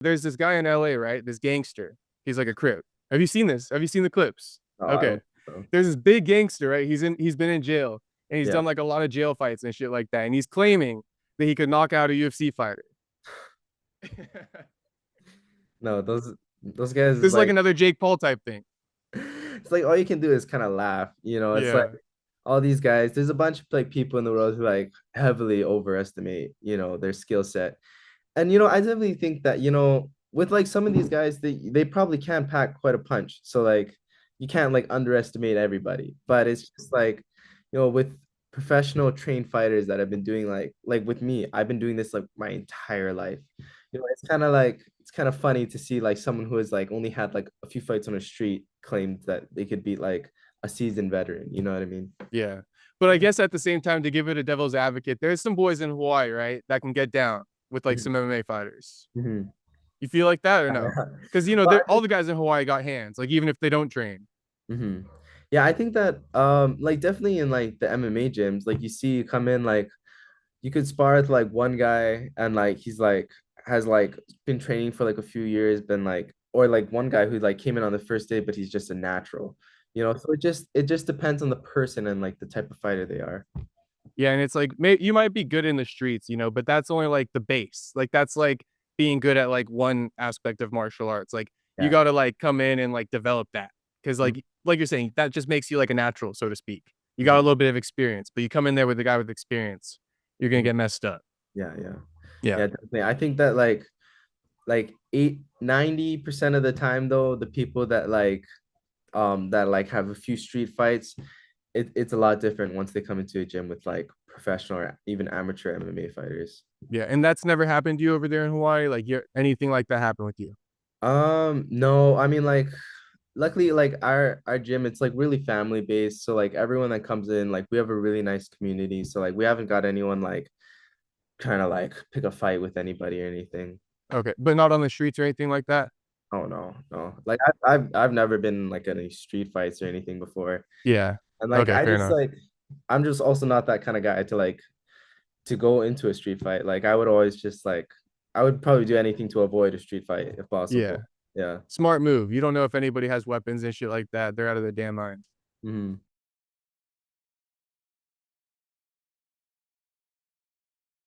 There's this guy in LA, right? This gangster. He's like a Crip. Have you seen this? Have you seen the clips? Oh, I Okay. don't know. There's this big gangster, right? He's been in jail and he's Yeah. done like a lot of jail fights and shit like that. And he's claiming that he could knock out a UFC fighter. No, those guys This is is like like another Jake Paul type thing. it's like all you can do is kind of laugh, you know. It's like Yeah. all these guys, there's a bunch of like people in the world who like heavily overestimate, you know, their skill set. And I definitely think that, with like some of these guys, they probably can pack quite a punch. So like you can't like underestimate everybody. But it's just like, with professional trained fighters that have been doing like with me, I've been doing this like my entire life. It's kind of funny to see like someone who has like only had like a few fights on the street claimed that they could beat like a seasoned veteran. You know what I mean? Yeah. But I guess at the same time, to give it a devil's advocate, there's some boys in Hawaii, right, that can get down with like some MMA fighters. Mhm. You feel like that or no? Because Well, they're all the guys in Hawaii got hands, like even if they don't train. hmm Yeah, I think that like definitely in like the MMA gyms, like you see you come in like you could spar with like one guy and like he's like has like been training for like a few years, been like or like one guy who like came in on the first day, but he's just a natural, so it just depends on the person and like the type of fighter they are. Yeah, and it's like you might be good in the streets, but that's only like the base. Like that's like being good at like one aspect of martial arts. Like you Yeah. got to like come in and like develop that because like you're saying that just makes you like a natural, so to speak. You got a Mhm. little bit of experience, but you come in there with a guy with experience, you're gonna Mhm. get messed up. Yeah, yeah. Yeah. Yeah, definitely. I think that like 90% of the time though, the people that like have a few street fights, it's a lot different once they come into a gym with like professional or even amateur MMA fighters. Yeah, and that's never happened to you over there in Hawaii. Like, anything like that happened with you? No, I mean like luckily like our gym, it's like really family based. So like everyone that comes in, like we have a really nice community. So like we haven't got anyone like trying to like pick a fight with anybody or anything. Okay, but not on the streets or anything like that. Oh no, no. Like I've never been like in any street fights or anything before. Yeah. And like Okay, fair enough. I'm just also not that kind of guy to go into a street fight. Like I would always just like I would probably do anything to avoid a street fight if Yeah, possible. Yeah. smart move. You don't know if anybody has weapons and shit like that. They're out of their damn mind. Mhm.